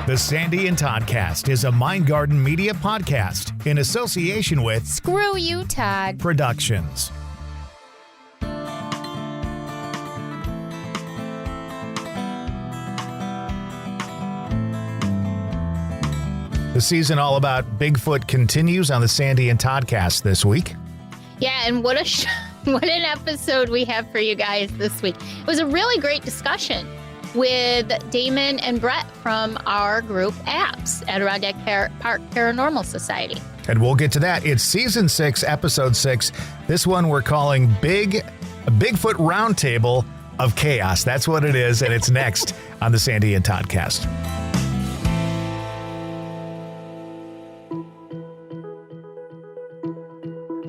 The Sandy and Toddcast is a MindgardenMedia podcast in association with Screw You, Todd Productions. The season all about Bigfoot continues on the Sandy and Toddcast this week. Yeah, and what an episode we have for you guys this week. It was a really great discussion with Damon and Brett from our group APS, Adirondack Park Paranormal Society. And we'll get to that. It's season 6, episode 6. This one we're calling Bigfoot Roundtable of Chaos. That's what it is, and it's next on the Sandy and Toddcast.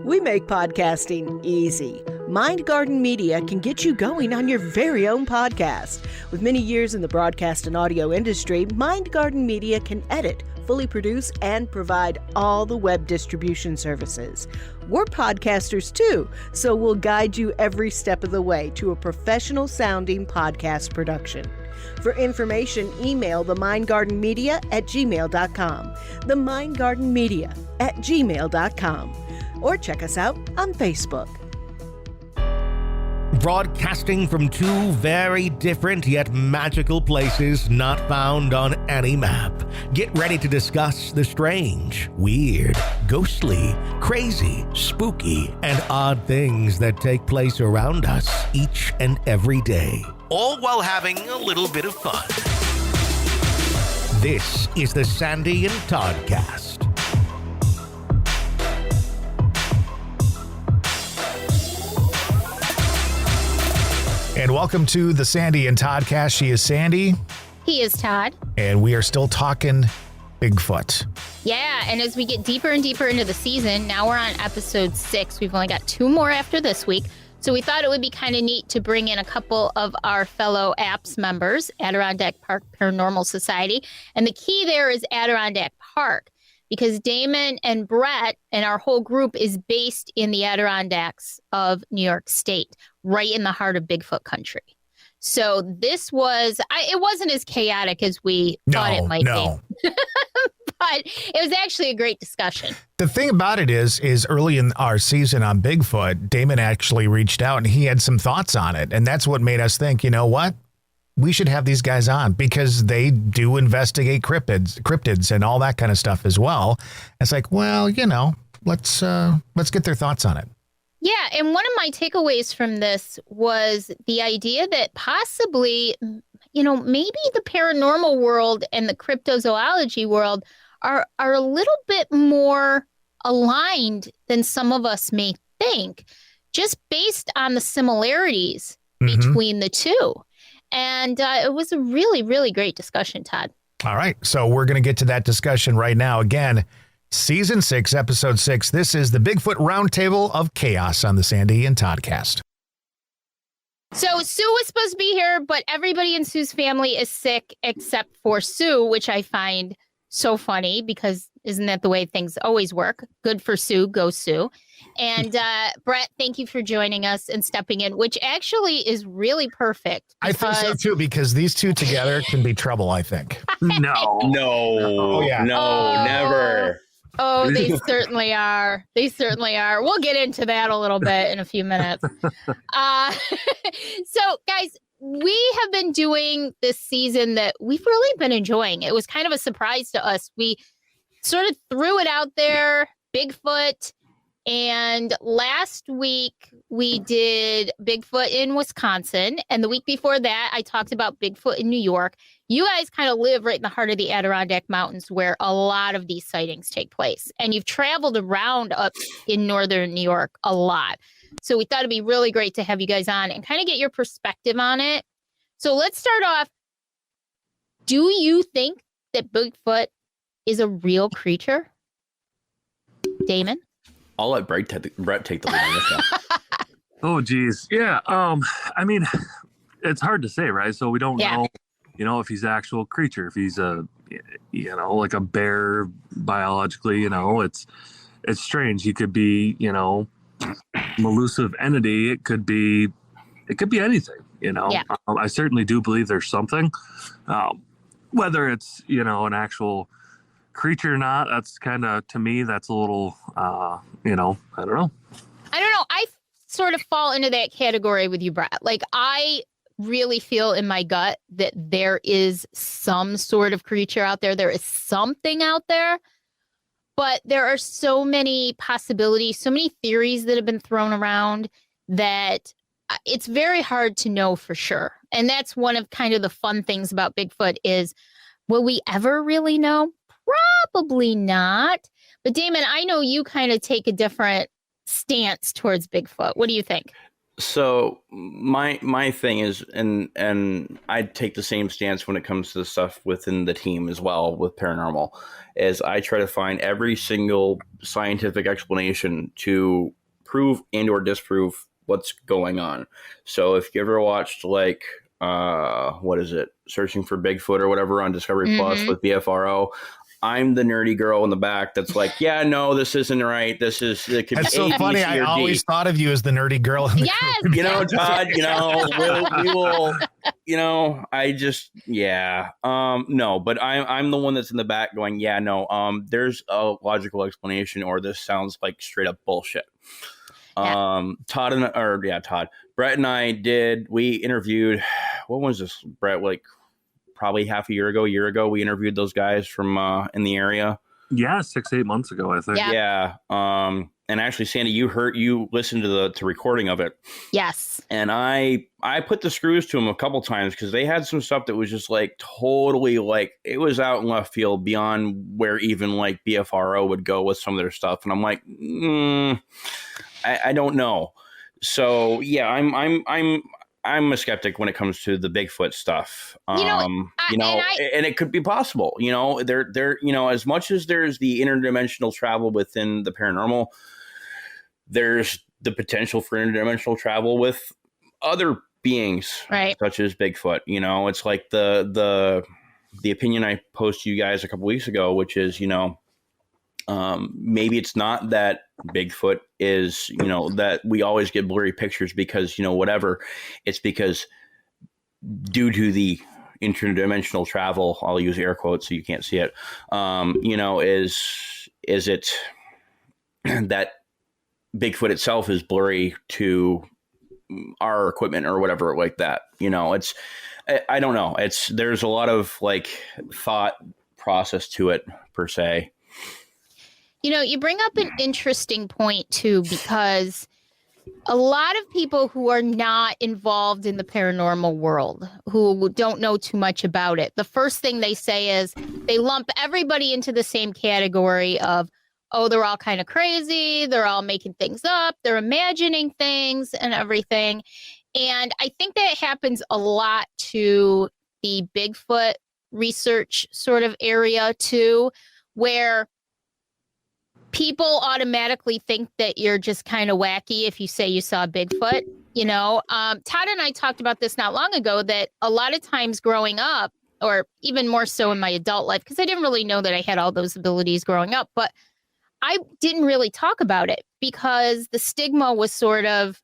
We make podcasting easy. MindgardenMedia can get you going on your very own podcast. With many years in the broadcast and audio industry, MindgardenMedia can edit, fully produce, and provide all the web distribution services. We're podcasters too, so we'll guide you every step of the way to a professional-sounding podcast production. For information, email the mindgardenmedia@gmail.com, the mindgardenmedia@gmail.com, or check us out on Facebook. Broadcasting from two very different yet magical places not found on any map. Get ready to discuss the strange, weird, ghostly, crazy, spooky, and odd things that take place around us each and every day, all while having a little bit of fun. This is the Sandy and Toddcast. And welcome to the Sandy and Toddcast. She is Sandy. He is Todd. And we are still talking Bigfoot. Yeah, and as we get deeper and deeper into the season, now we're on episode 6. We've only got 2 more after this week. So we thought it would be kind of neat to bring in a couple of our fellow APS members, Adirondack Park Paranormal Society. And the key there is Adirondack Park, because Damon and Brett and our whole group is based in the Adirondacks of New York State, right in the heart of Bigfoot country. So this was, it wasn't as chaotic as we thought it might be. But it was actually a great discussion. The thing about it is early in our season on Bigfoot, Damon actually reached out and he had some thoughts on it. And that's what made us think, you know what? We should have these guys on because they do investigate cryptids and all that kind of stuff as well. It's like, well, you know, let's get their thoughts on it. Yeah, and one of my takeaways from this was the idea that possibly, you know, maybe the paranormal world and the cryptozoology world are a little bit more aligned than some of us may think, just based on the similarities between the two. And it was a really, really great discussion, Todd. All right. So we're going to get to that discussion right now. Again, season 6, episode 6. This is the Bigfoot Roundtable of Chaos on the Sandy and Toddcast. So Sue was supposed to be here, but everybody in Sue's family is sick except for Sue, which I find so funny because isn't that the way things always work? Good for Sue. Go Sue. And Brett, thank you for joining us and stepping in, which actually is really perfect. I think so, too, because these two together can be trouble, I think. No. Oh, yeah. No, never. Oh, they certainly are. They certainly are. We'll get into that a little bit in a few minutes. So, guys, we have been doing this season that we've really been enjoying. It was kind of a surprise to us. We sort of threw it out there, Bigfoot. And last week we did Bigfoot in Wisconsin. And the week before that, I talked about Bigfoot in New York. You guys kind of live right in the heart of the Adirondack Mountains where a lot of these sightings take place. And you've traveled around up in northern New York a lot. So we thought it'd be really great to have you guys on and kind of get your perspective on it. So let's start off. Do you think that Bigfoot is a real creature? Damon? I'll let Brett take the lead on this one. Oh, geez. Yeah. I mean, it's hard to say, right? So we don't know, you know, if he's an actual creature, if he's like a bear biologically, it's strange. He could be, elusive entity. It could be anything, Yeah. I certainly do believe there's something. whether it's, an actual creature or not, that's kind of, to me, that's a little, I don't know. I don't know. I sort of fall into that category with you, Brett. Like, I really feel in my gut that there is some sort of creature out there. There is something out there, but there are so many possibilities, so many theories that have been thrown around that it's very hard to know for sure. And that's one of kind of the fun things about Bigfoot is, will we ever really know? Probably not. But Damon, I know you kind of take a different stance towards Bigfoot. What do you think? So my thing is, and I take the same stance when it comes to the stuff within the team as well with paranormal, is I try to find every single scientific explanation to prove and or disprove what's going on. So if you ever watched like what is it, Searching for Bigfoot or whatever on Discovery Plus with BFRO, I'm the nerdy girl in the back that's like, yeah, no, this isn't right. It could That's be so A, B, funny. C, I or D. always thought of you as the nerdy girl. In the Yes. Todd, we will, I just, yeah. No, but I'm the one that's in the back going, yeah, no, there's a logical explanation, or this sounds like straight up bullshit. Yeah. Todd, Brett and I we interviewed, what was this, Brett, like probably half a year ago, we interviewed those guys from in the area. Yeah, 6-8 months ago, I think. Yeah. And actually, Sandy, you listened to the recording of it. Yes. And I put the screws to them a couple times because they had some stuff that was just like totally like it was out in left field beyond where even like BFRO would go with some of their stuff. And I'm like, I don't know. So yeah, I'm a skeptic when it comes to the Bigfoot stuff. And it could be possible, there, as much as there's the interdimensional travel within the paranormal, there's the potential for interdimensional travel with other beings, right, such as Bigfoot. It's like the opinion I posted to you guys a couple weeks ago, which is, maybe it's not that Bigfoot is, that we always get blurry pictures because, whatever. It's because due to the interdimensional travel, I'll use air quotes so you can't see it, is it that Bigfoot itself is blurry to our equipment or whatever like that. I don't know. There's a lot of like thought process to it per se. You bring up an interesting point, too, because a lot of people who are not involved in the paranormal world, who don't know too much about it, the first thing they say is they lump everybody into the same category of, oh, they're all kind of crazy. They're all making things up. They're imagining things and everything. And I think that happens a lot to the Bigfoot research sort of area, too, where people automatically think that you're just kind of wacky if you say you saw Bigfoot. Todd and I talked about this not long ago, that a lot of times growing up, or even more so in my adult life, because I didn't really know that I had all those abilities growing up, but I didn't really talk about it because the stigma was sort of,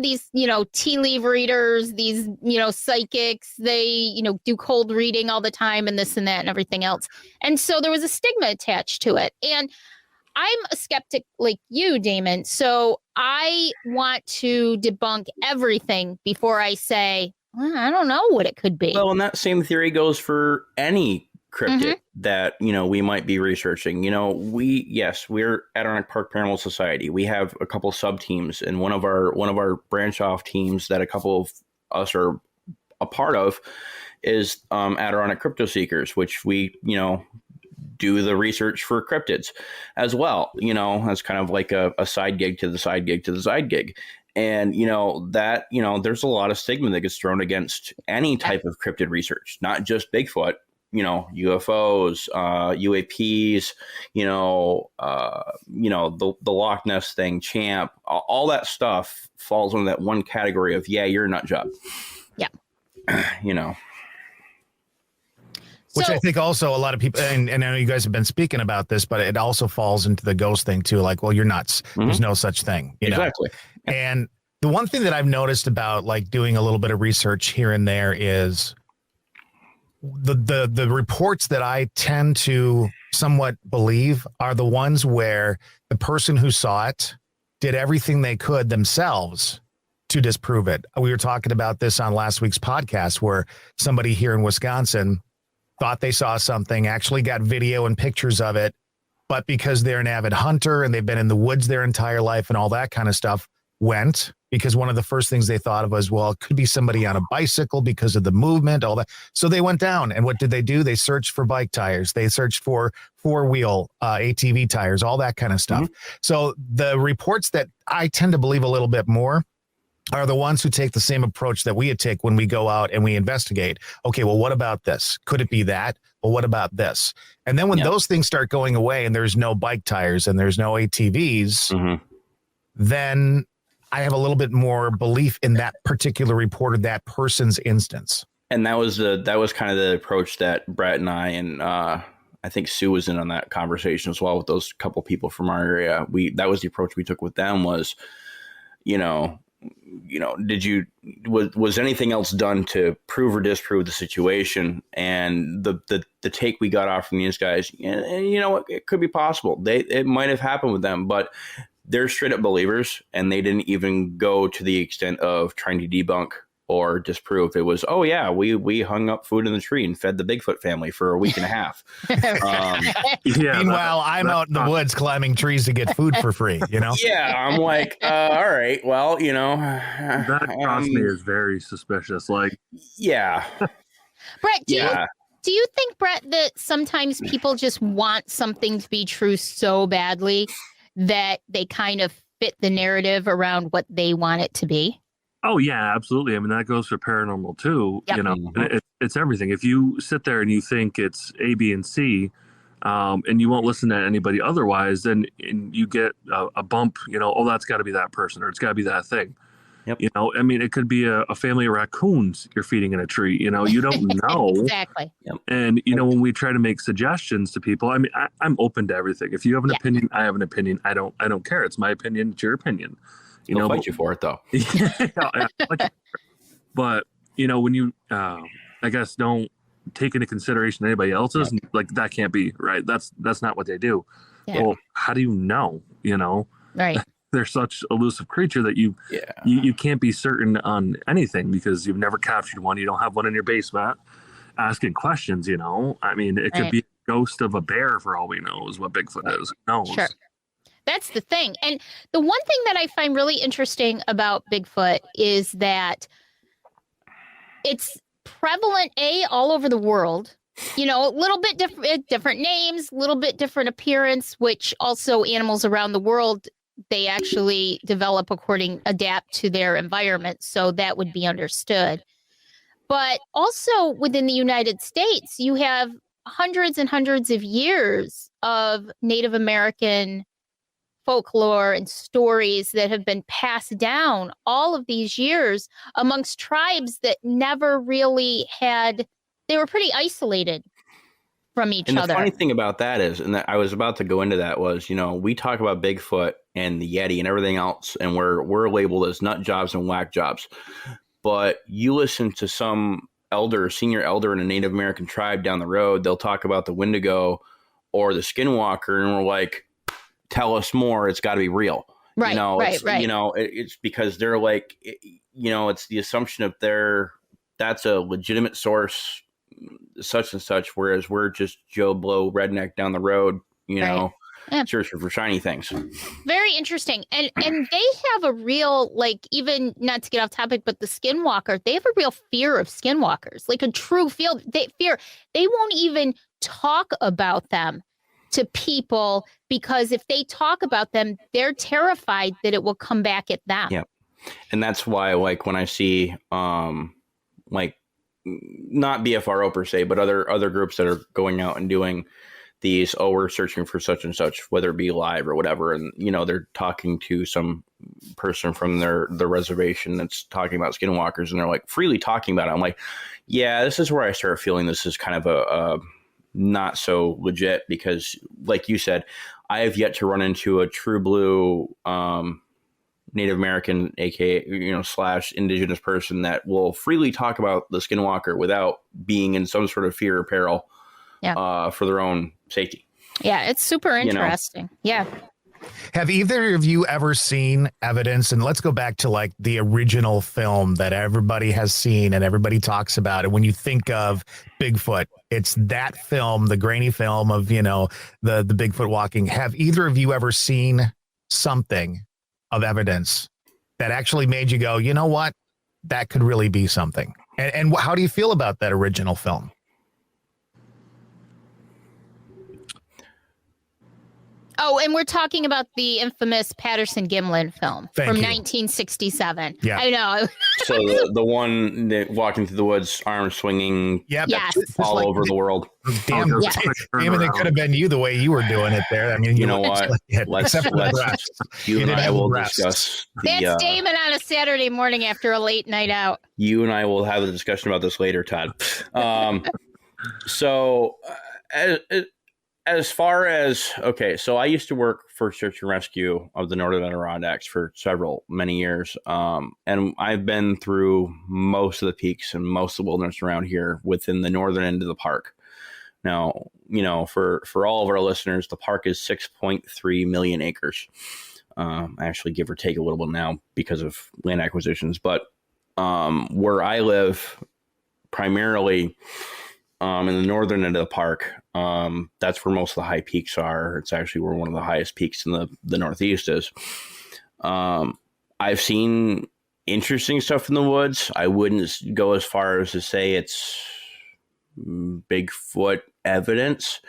these, tea leaf readers, these, psychics, they, do cold reading all the time and this and that and everything else. And so there was a stigma attached to it. And I'm a skeptic like you, Damon. So I want to debunk everything before I say, I don't know what it could be. Well, and that same theory goes for any cryptid that, we might be researching. We're Adirondack Park Paranormal Society. We have a couple sub teams, and one of our branch off teams that a couple of us are a part of is Adirondack Crypto Seekers, which we, do the research for cryptids as well. As kind of like a side gig to the side gig to the side gig. And, there's a lot of stigma that gets thrown against any type of cryptid research, not just Bigfoot. UFOs, UAPs, the Loch Ness thing, Champ, all that stuff falls under that one category of, yeah, you're a nut job. Yeah. Which I think also a lot of people, and I know you guys have been speaking about this, but it also falls into the ghost thing too. Like, well, you're nuts. There's no such thing. Exactly. And the one thing that I've noticed about like doing a little bit of research here and there is the reports that I tend to somewhat believe are the ones where the person who saw it did everything they could themselves to disprove it. We were talking about this on last week's podcast where somebody here in Wisconsin thought they saw something, actually got video and pictures of it, but because they're an avid hunter and they've been in the woods their entire life and all that kind of stuff, went, because one of the first things they thought of was, well, it could be somebody on a bicycle because of the movement, all that. So they went down, and what did they do? They searched for bike tires. They searched for four-wheel ATV tires, all that kind of stuff. Mm-hmm. So the reports that I tend to believe a little bit more are the ones who take the same approach that we take when we go out and we investigate. Okay, well, what about this? Could it be that? Well, what about this? And then when those things start going away and there's no bike tires and there's no ATVs, then I have a little bit more belief in that particular report of that person's instance. And that was kind of the approach that Brett and I and I think Sue was in on that conversation as well with those couple people from our area. That was the approach we took with them was, was anything else done to prove or disprove the situation? And the take we got off from these guys, and it could be possible. It might have happened with them, but they're straight up believers, and they didn't even go to the extent of trying to debunk or disprove. It was, oh yeah, we hung up food in the tree and fed the Bigfoot family for a week and a half. Meanwhile, I'm out in the woods climbing trees to get food for free, Yeah, I'm like, all right, well, that across me is very suspicious. Like, yeah. Brett, do you think, Brett, that sometimes people just want something to be true so badly that they kind of fit the narrative around what they want it to be? Oh, yeah, absolutely. I mean, that goes for paranormal, too. Yep. It's everything. If you sit there and you think it's A, B, and C, and you won't listen to anybody otherwise, then you get a bump, that's got to be that person or it's got to be that thing. Yep. I mean, it could be a family of raccoons you're feeding in a tree. You don't know. Exactly. Yep. And, when we try to make suggestions to people, I mean, I'm open to everything. If you have an opinion, I have an opinion. I don't care. It's my opinion. It's your opinion. I'll fight you for it, though. But, when you, I guess, don't take into consideration anybody else's, like, that can't be right. That's not what they do. Yeah. Well, how do you know? Right. They're such elusive creature that you can't be certain on anything because you've never captured one. You don't have one in your basement asking questions, I mean, it could be a ghost of a bear for all we know is what Bigfoot is. Who knows? Sure. That's the thing. And the one thing that I find really interesting about Bigfoot is that it's prevalent, all over the world, a little bit different names, a little bit different appearance, which also animals around the world, they actually adapt to their environment. So that would be understood. But also within the United States, you have hundreds and hundreds of years of Native American folklore and stories that have been passed down all of these years amongst tribes that never really they were pretty isolated from each other. And the funny thing about that is, and I was about to go into that was, we talk about Bigfoot and the Yeti and everything else, and we're labeled as nut jobs and whack jobs. But you listen to some senior elder in a Native American tribe down the road, they'll talk about the Wendigo or the Skinwalker, and we're like, tell us more. It's got to be real. Right. Right. It's because they're like, it's the assumption of that's a legitimate source, such and such. Whereas we're just Joe Blow redneck down the road, searching for shiny things. Very interesting. And they have a real, like, even not to get off topic, but the Skinwalker, they have a real fear of Skinwalkers, like a true fear. They won't even talk about them to people because if they talk about them, they're terrified that it will come back at them. Yeah. And that's why, like, when I see, like, not BFRO per se, but other groups that are going out and doing these, we're searching for such and such, whether it be live or whatever. And, they're talking to some person from the reservation that's talking about Skinwalkers, and they're like freely talking about it. I'm like, yeah, this is where I start feeling this is kind of a not so legit, because like you said, I have yet to run into a true blue Native American, aka / indigenous person that will freely talk about the skinwalker without being in some sort of fear or peril for their own safety. Yeah, it's super interesting. Yeah. Have either of you ever seen evidence? And let's go back to like the original film that everybody has seen and everybody talks about it. When you think of Bigfoot, it's that film, the grainy film of, the Bigfoot walking. Have either of you ever seen something of evidence that actually made you go, you know what, that could really be something? And how do you feel about that original film? Oh, and we're talking about the infamous Patterson-Gimlin film from 1967. Yeah. I know. So the one that walking through the woods, arms swinging, yes, all over the world. Damon, it could have been you the way you were doing it there. I mean, you know what? You and I will discuss. That's Damon on a Saturday morning after a late night out. You and I will have a discussion about this later, Todd. As far as, so I used to work for search and rescue of the Northern Adirondacks for many years. And I've been through most of the peaks and most of the wilderness around here within the northern end of the park. Now, for all of our listeners, the park is 6.3 million acres. Actually, give or take a little bit now because of land acquisitions. But where I live, primarily in the northern end of the park, that's where most of the high peaks are. It's actually where one of the highest peaks in the Northeast is. I've seen interesting stuff in the woods. I wouldn't go as far as to say it's Bigfoot evidence,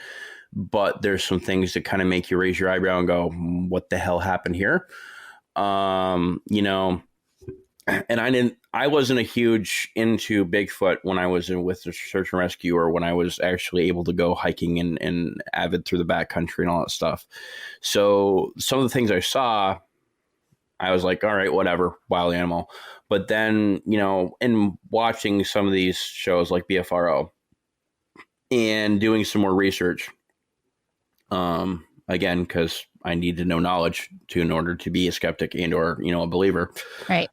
but there's some things that kind of make you raise your eyebrow and go, what the hell happened here? And I wasn't a huge into Bigfoot when I was with the search and rescue, or when I was actually able to go hiking and avid through the backcountry and all that stuff. So some of the things I saw, I was like, all right, whatever, wild animal. But then, in watching some of these shows like BFRO and doing some more research, again, because I need to know knowledge in order to be a skeptic and or a believer. Right.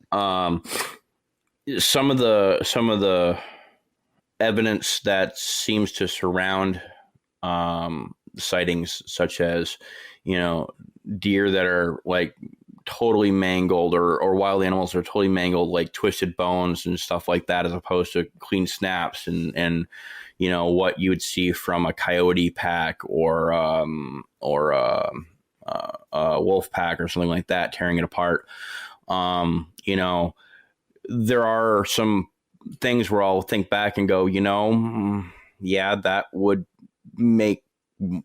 Some of the evidence that seems to surround sightings, such as deer that are like totally mangled, or wild animals that are totally mangled, like twisted bones and stuff like that, as opposed to clean snaps and what you would see from a coyote pack or a wolf pack or something like that, tearing it apart. There are some things where I'll think back and go, yeah, that would make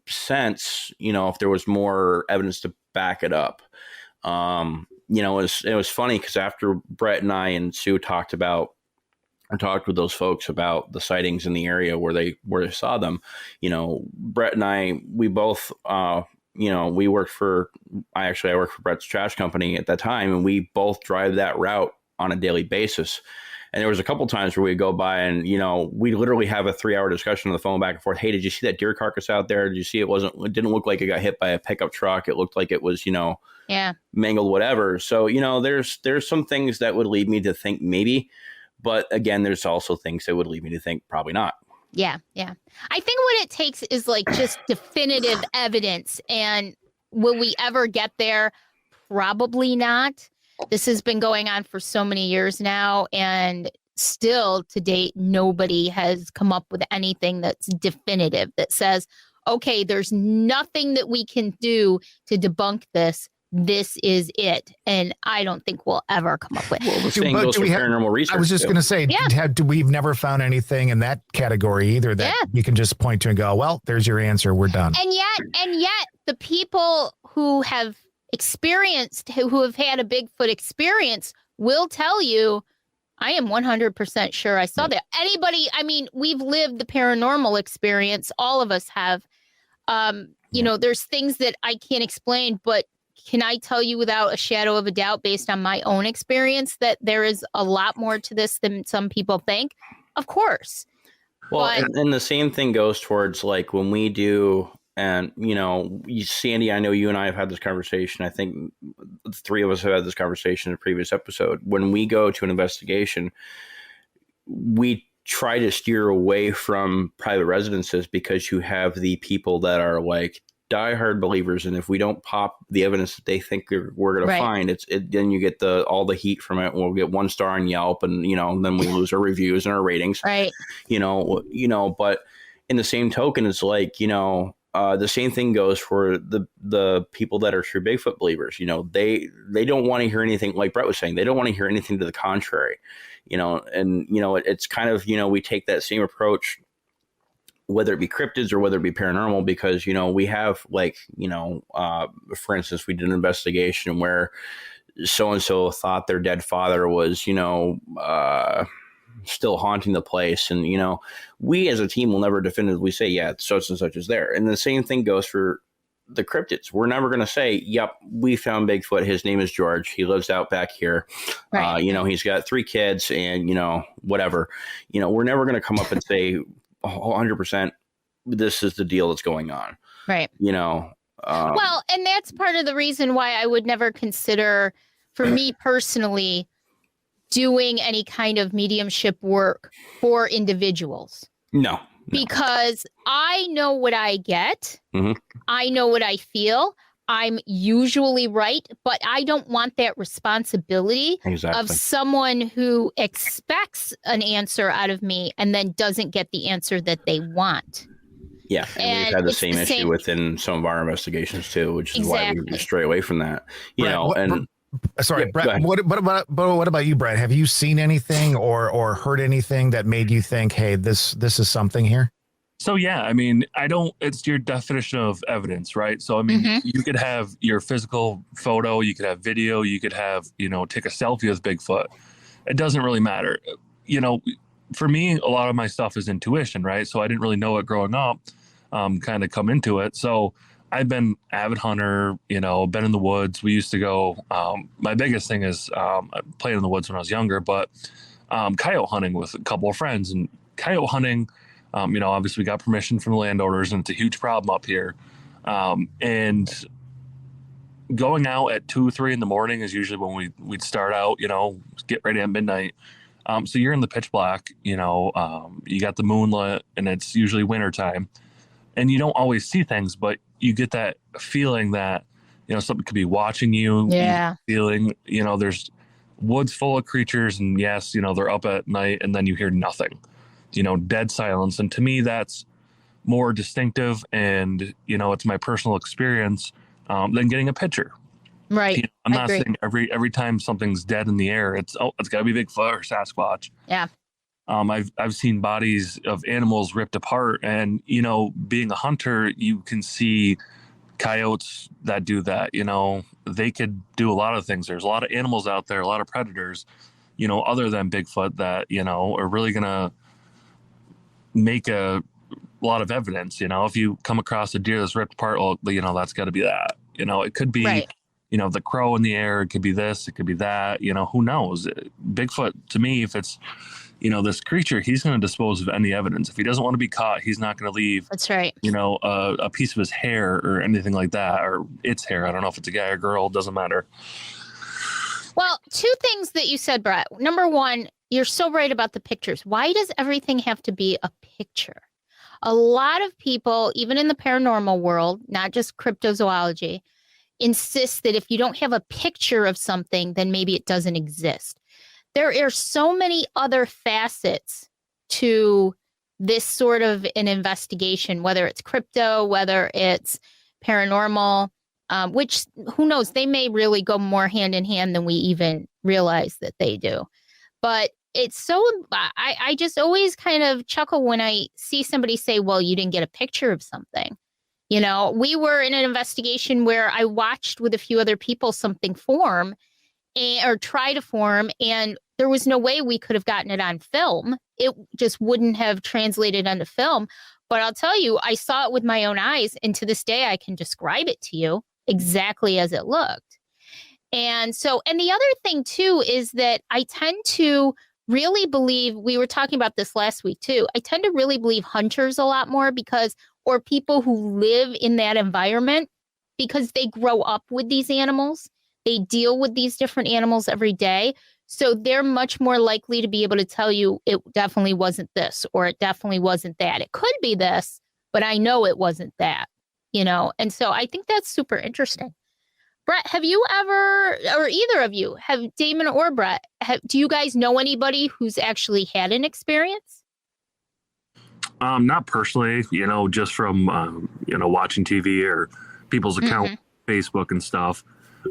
sense, if there was more evidence to back it up. It was funny because after Brett and I and Sue talked with those folks about the sightings in the area where they saw them, Brett and I, we both, I worked for Brett's trash company at that time, and we both drive that route on a daily basis. And there was a couple times where we'd go by and, we literally have a 3-hour discussion on the phone back and forth. Hey, did you see that deer carcass out there? Did you see it didn't look like it got hit by a pickup truck. It looked like it was, mangled, whatever. So, there's some things that would lead me to think maybe, but again, there's also things that would lead me to think probably not. Yeah. Yeah. I think what it takes is like just definitive evidence. And will we ever get there? Probably not. This has been going on for so many years now, and still to date, nobody has come up with anything that's definitive that says, okay, there's nothing that we can do to debunk this. This is it. And I don't think we'll ever come up with it. Well, the same goes for paranormal research. I was just going to say, we've never found anything in that category either that you can just point to and go, well, there's your answer. We're done. And yet the people who have who have had a Bigfoot experience will tell you, I am 100% sure I saw that. Anybody, we've lived the paranormal experience. All of us have. There's things that I can't explain, but can I tell you without a shadow of a doubt, based on my own experience, that there is a lot more to this than some people think? Of course. Well, and the same thing goes towards like when we do And, Sandy, I know you and I have had this conversation. I think the three of us have had this conversation in a previous episode. When we go to an investigation, we try to steer away from private residences because you have the people that are like diehard believers. And if we don't pop the evidence that they think we're going to find, then you get all the heat from it. We'll get 1 star on Yelp, and, then we lose our reviews and our ratings, right. But in the same token, it's like, the same thing goes for the people that are true Bigfoot believers. They don't want to hear anything, like Brett was saying, they don't want to hear anything to the contrary, it's kind of, we take that same approach, whether it be cryptids or whether it be paranormal, because, we have for instance, we did an investigation where so-and-so thought their dead father was, still haunting the place. And, we as a team will never definitively say, yeah, such and such is there. And the same thing goes for the cryptids. We're never going to say, yep, we found Bigfoot. His name is George. He lives out back here. Right. He's got 3 kids and, whatever. We're never going to come up and say 100% this is the deal that's going on. Right. Well, and that's part of the reason why I would never consider, for me personally, doing any kind of mediumship work for individuals. No. Because I know what I get. Mm-hmm. I know what I feel. I'm usually right, but I don't want that responsibility of someone who expects an answer out of me and then doesn't get the answer that they want. Yeah, and we've had the same issue within some of our investigations too, which is why we stray away from that. Sorry, Brett. What about you, Brett? Have you seen anything or heard anything that made you think, hey, this is something here? So, yeah, it's your definition of evidence, right? So, you could have your physical photo, you could have video, you could have, take a selfie with Bigfoot. It doesn't really matter. For me, a lot of my stuff is intuition, right? So I didn't really know it growing up, kind of come into it. So I've been avid hunter, been in the woods. We used to go, my biggest thing is I played in the woods when I was younger, but coyote hunting with a couple of friends. And coyote hunting, obviously we got permission from the landowners, and it's a huge problem up here. And going out at 2-3 in the morning is usually when we'd start out, get ready at midnight. So you're in the pitch black, you got the moonlit, and it's usually wintertime. And you don't always see things, but you get that feeling that, something could be watching you. Yeah. Feeling, there's woods full of creatures, and yes, they're up at night, and then you hear nothing, dead silence. And to me, that's more distinctive, and, it's my personal experience than getting a picture. Right. I'm not saying every time something's dead in the air, it's got to be Bigfoot or Sasquatch. Yeah. I've seen bodies of animals ripped apart, and being a hunter, you can see coyotes that do that. They could do a lot of things. There's a lot of animals out there, a lot of predators, other than Bigfoot that are really gonna make a lot of evidence. If you come across a deer that's ripped apart, well, that's got to be that. It could be. Right. The crow in the air, it could be this, it could be that, who knows? Bigfoot, to me, if it's, this creature, he's going to dispose of any evidence. If he doesn't want to be caught, he's not going to leave. That's right. A piece of his hair or anything like that, or its hair. I don't know if it's a guy or girl, it doesn't matter. Well, 2 things that you said, Brett. Number 1, you're so right about the pictures. Why does everything have to be a picture? A lot of people, even in the paranormal world, not just cryptozoology, insist that if you don't have a picture of something, then maybe it doesn't exist. There are so many other facets to this sort of an investigation, whether it's crypto, whether it's paranormal, which who knows, they may really go more hand in hand than we even realize that they do. But it's so, I just always kind of chuckle when I see somebody say, well, you didn't get a picture of something. We were in an investigation where I watched with a few other people something form or try to form, and there was no way we could have gotten it on film. It just wouldn't have translated onto film. But I'll tell you, I saw it with my own eyes, and to this day, I can describe it to you exactly as it looked. And the other thing, too, is that I tend to really believe, we were talking about this last week, too, I tend to really believe hunters a lot more, because or people who live in that environment because they grow up with these animals. They deal with these different animals every day. So they're much more likely to be able to tell you it definitely wasn't this or it definitely wasn't that. It could be this, but I know it wasn't that, you know? And so I think that's super interesting. Brett, have you ever, or either of you, have Damon or Brett, do you guys know anybody who's actually had an experience? Not personally, you know, just from, you know, watching TV or people's account, Facebook and stuff,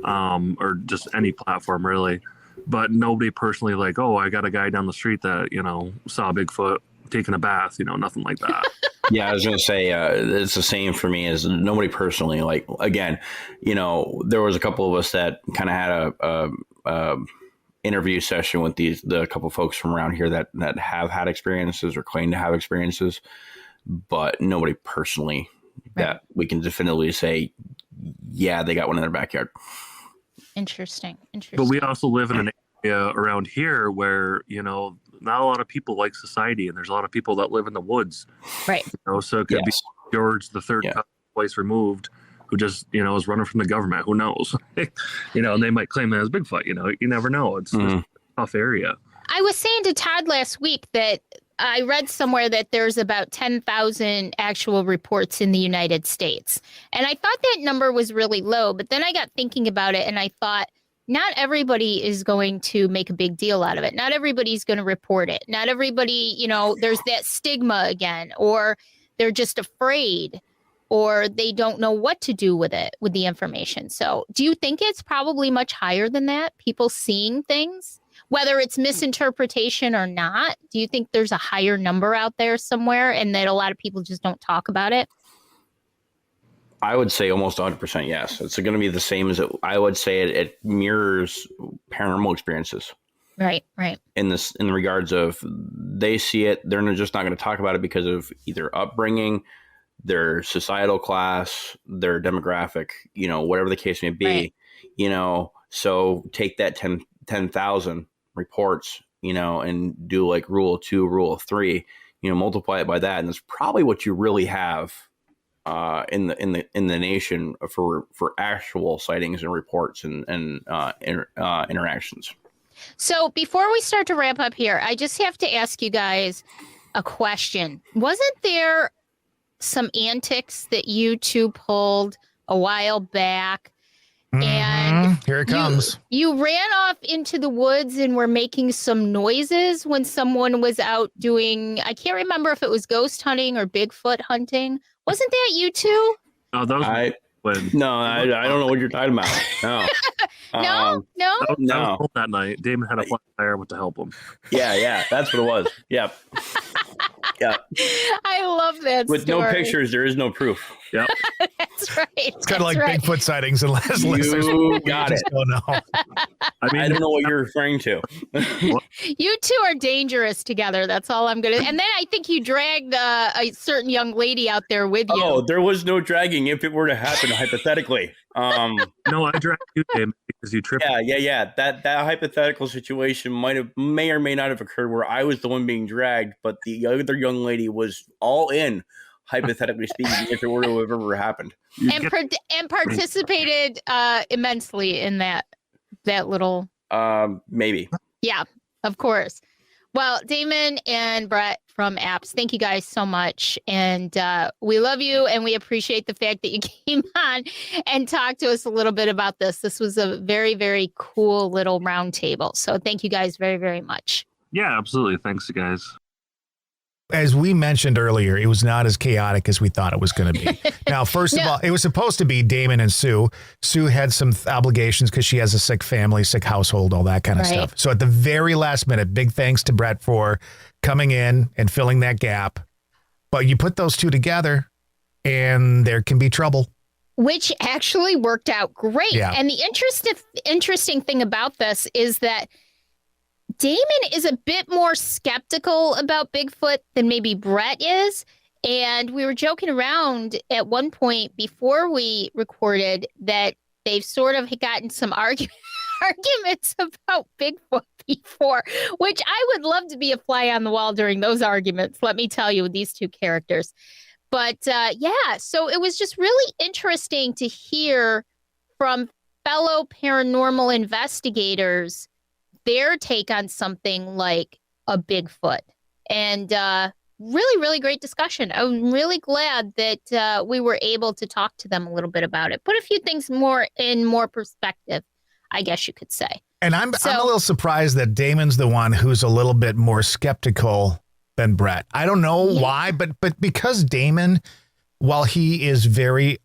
or just any platform really. But nobody personally like, oh, I got a guy down the street that, you know, saw Bigfoot taking a bath, you know, nothing like that. Yeah, I was going to say it's the same for me as nobody personally. Like, again, you know, there was a couple of us that kind of had a interview session with the couple of folks from around here that have had experiences or claim to have experiences, but nobody personally that we can definitively say, yeah, they got one in their backyard. Interesting. But we also live in an area around here where, you know, not a lot of people like society, and there's a lot of people that live in the woods. Right. You know, so it could be George the third, twice removed, who just, you know, is running from the government. Who knows? You know, and they might claim that as Bigfoot. You know, you never know. It's a tough area. I was saying to Todd last week that I read somewhere that there's about 10,000 actual reports in the United States. And I thought that number was really low, but then I got thinking about it and I thought, not everybody is going to make a big deal out of it. Not everybody's going to report it. Not everybody, you know, there's that stigma again, or they're just afraid, or they don't know what to do with it, with the information. So do you think it's probably much higher than that? People seeing things, whether it's misinterpretation or not? Do you think there's a higher number out there somewhere and that a lot of people just don't talk about it? I would say almost 100% yes. It's going to be the same as I would say it mirrors paranormal experiences. Right. In the regards of they see it, they're just not going to talk about it because of either upbringing, their societal class, their demographic, you know, whatever the case may be, you know. So take that 10,000 reports, you know, and do like rule of 2, rule of 3, you know, multiply it by that, and that's probably what you really have in the nation for actual sightings and reports and interactions. So before we start to wrap up here, I just have to ask you guys a question. Wasn't there some antics that you two pulled a while back? And here it comes. You ran off into the woods and were making some noises when someone was out doing, I can't remember if it was ghost hunting or Bigfoot hunting. Wasn't that you two? Oh, that was I don't know what you're talking about. No. No. That was cold that night. Damon had a flat tire to help him. Yeah, that's what it was. Yep. Yeah. I love that With story. no pictures, there is no proof. Yep. That's right. It's kind of like Bigfoot sightings unless You got it. Don't know. I don't know what you're referring to. You two are dangerous together. That's all I'm going to. And then I think you dragged a certain young lady out there with you. Oh, there was no dragging if it were to happen, hypothetically. No, I dragged you, Damon, because you tripped. Yeah. That hypothetical situation may or may not have occurred where I was the one being dragged, but the other young lady was all in, hypothetically speaking, if it were to have ever happened. And participated immensely in that little. Maybe. Yeah, of course. Well, Damon and Brett from Apps, thank you guys so much. And we love you, and we appreciate the fact that you came on and talked to us a little bit about this. This was a very, very cool little roundtable. So thank you guys very, very much. Yeah, absolutely. Thanks, you guys. As we mentioned earlier, it was not as chaotic as we thought it was going to be. Now, first of all, it was supposed to be Damon and Sue. Sue had some obligations because she has a sick family, sick household, all that kind of stuff. So at the very last minute, big thanks to Brett for coming in and filling that gap. But you put those two together and there can be trouble. Which actually worked out great. Yeah. And the interesting thing about this is that Damon is a bit more skeptical about Bigfoot than maybe Brett is. And we were joking around at one point before we recorded that they've sort of gotten some arguments about Bigfoot before, which I would love to be a fly on the wall during those arguments, let me tell you, with these two characters. But yeah, so it was just really interesting to hear from fellow paranormal investigators their take on something like a Bigfoot. And really, really great discussion. I'm really glad that we were able to talk to them a little bit about it. Put a few things more perspective, I guess you could say. And I'm a little surprised that Damon's the one who's a little bit more skeptical than Brett. I don't know why, but because Damon, while he is very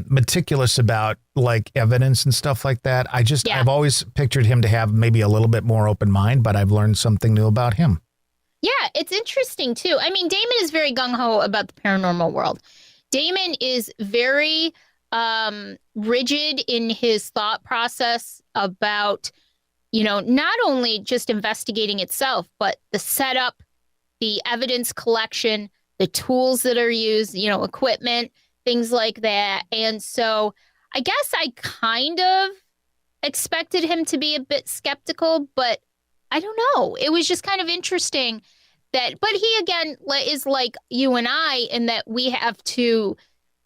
meticulous about like evidence and stuff like that, I've always pictured him to have maybe a little bit more open mind, but I've learned something new about him. Yeah, it's interesting too. I mean, Damon is very gung-ho about the paranormal world. Damon is very rigid in his thought process about, not only just investigating itself, but the setup, the evidence collection, the tools that are used, equipment, things like that. And so I guess I kind of expected him to be a bit skeptical, but I don't know. It was just kind of interesting but he, again, is like you and I in that we have to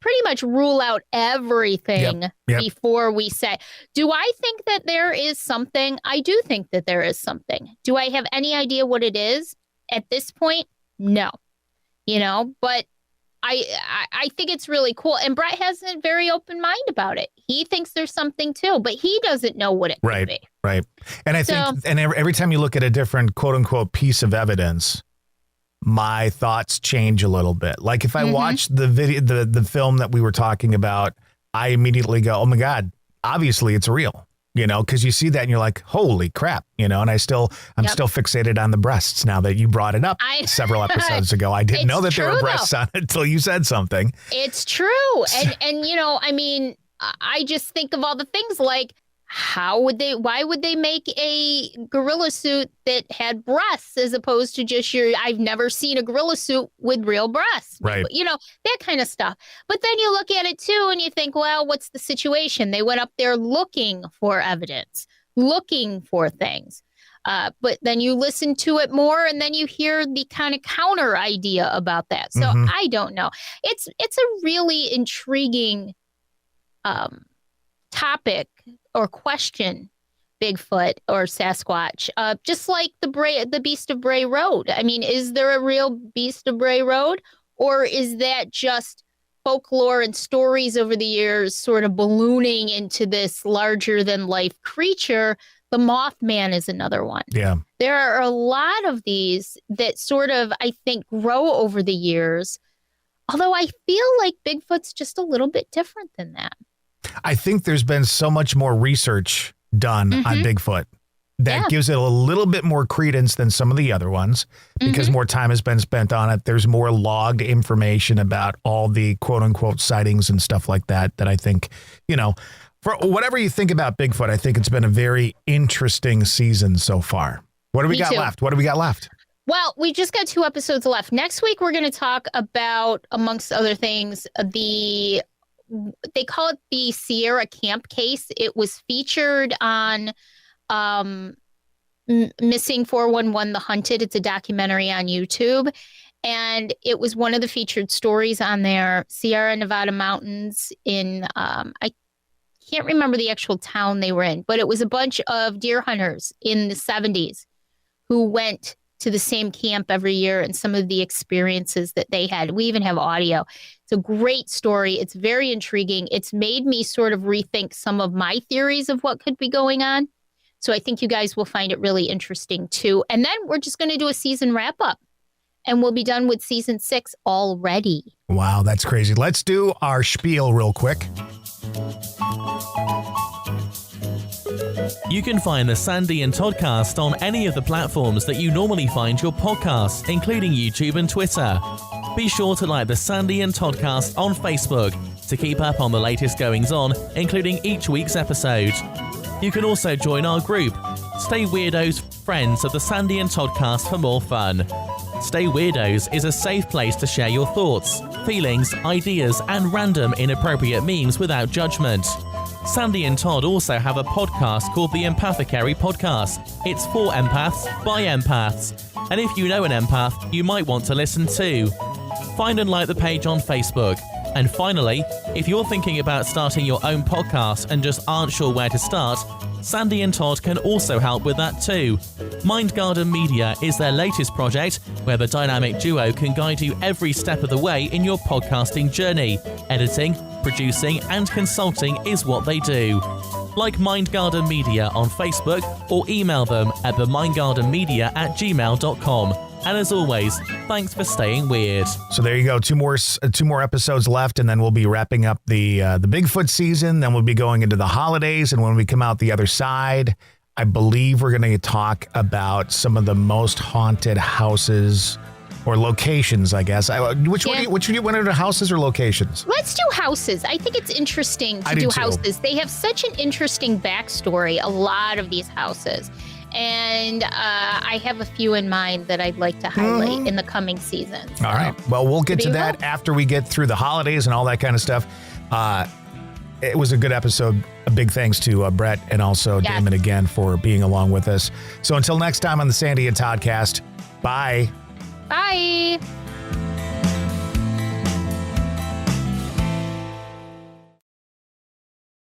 pretty much rule out everything before we say, do I think that there is something? I do think that there is something. Do I have any idea what it is at this point? No, but I think it's really cool. And Brett has a very open mind about it. He thinks there's something too, but he doesn't know what it could be. Right. And I think, and every time you look at a different quote unquote piece of evidence, my thoughts change a little bit. Like if I watch the video, the film that we were talking about, I immediately go, oh my God, obviously it's real. Because you see that and you're like, holy crap, and I'm still fixated on the breasts now that you brought it up several episodes ago. I didn't know that there were breasts on it until you said something. It's true. And I mean, I just think of all the things like, why would they make a gorilla suit that had breasts as opposed to just I've never seen a gorilla suit with real breasts, right? That kind of stuff. But then you look at it too and you think, well, what's the situation? They went up there looking for evidence, looking for things. But then you listen to it more and then you hear the kind of counter idea about that. So I don't know. It's a really intriguing topic or question, Bigfoot or Sasquatch, just like the Beast of Bray Road. I mean, is there a real Beast of Bray Road, or is that just folklore and stories over the years sort of ballooning into this larger than life creature? The Mothman is another one. Yeah. There are a lot of these that sort of, I think, grow over the years, although I feel like Bigfoot's just a little bit different than that. I think there's been so much more research done on Bigfoot that gives it a little bit more credence than some of the other ones because more time has been spent on it. There's more logged information about all the quote unquote sightings and stuff like that I think, for whatever you think about Bigfoot, I think it's been a very interesting season so far. What do we got left? Well, we just got 2 episodes left. Next week, we're going to talk about, amongst other things, they call it the Sierra Camp case. It was featured on Missing 411 The Hunted. It's a documentary on YouTube. And it was one of the featured stories on there. Sierra Nevada mountains in, I can't remember the actual town they were in, but it was a bunch of deer hunters in the 70s who went to the same camp every year and some of the experiences that they had. We even have audio. It's a great story. It's very intriguing. It's made me sort of rethink some of my theories of what could be going on. So I think you guys will find it really interesting too. And then we're just going to do a season wrap up and we'll be done with season 6 already. Wow, that's crazy. Let's do our spiel real quick. You can find the Sandy and Toddcast on any of the platforms that you normally find your podcasts, including YouTube and Twitter. Be sure to like the Sandy and Toddcast on Facebook to keep up on the latest goings-on, including each week's episode. You can also join our group, Stay Weirdos Friends of the Sandy and Toddcast, for more fun. Stay Weirdos is a safe place to share your thoughts, feelings, ideas, and random inappropriate memes without judgment. Sandy and Todd also have a podcast called The Empathicary Podcast. It's for empaths by empaths. And if you know an empath, you might want to listen too. find and like the page on Facebook. And finally, if you're thinking about starting your own podcast and just aren't sure where to start, Sandy and Todd can also help with that too. MindgardenMedia is their latest project where the dynamic duo can guide you every step of the way in your podcasting journey. Editing, producing, and consulting is what they do. Like Mindgarden Media on Facebook or email them at themindgardenmedia@gmail.com. And as always, thanks for staying weird. So there you go. Two more episodes left, and then we'll be wrapping up the Bigfoot season. Then we'll be going into the holidays, and when we come out the other side, I believe we're going to talk about some of the most haunted houses or locations, I guess. Which one do you want to do, houses or locations? Let's do houses. I think it's interesting to do too. houses. They have such an interesting backstory, a lot of these houses. And I have a few in mind that I'd like to highlight in the coming season. So. All right. Well, we'll get to that after we get through the holidays and all that kind of stuff. It was a good episode. A big thanks to Brett and also Damon again for being along with us. So until next time on the Sandy and Toddcast, bye. Bye.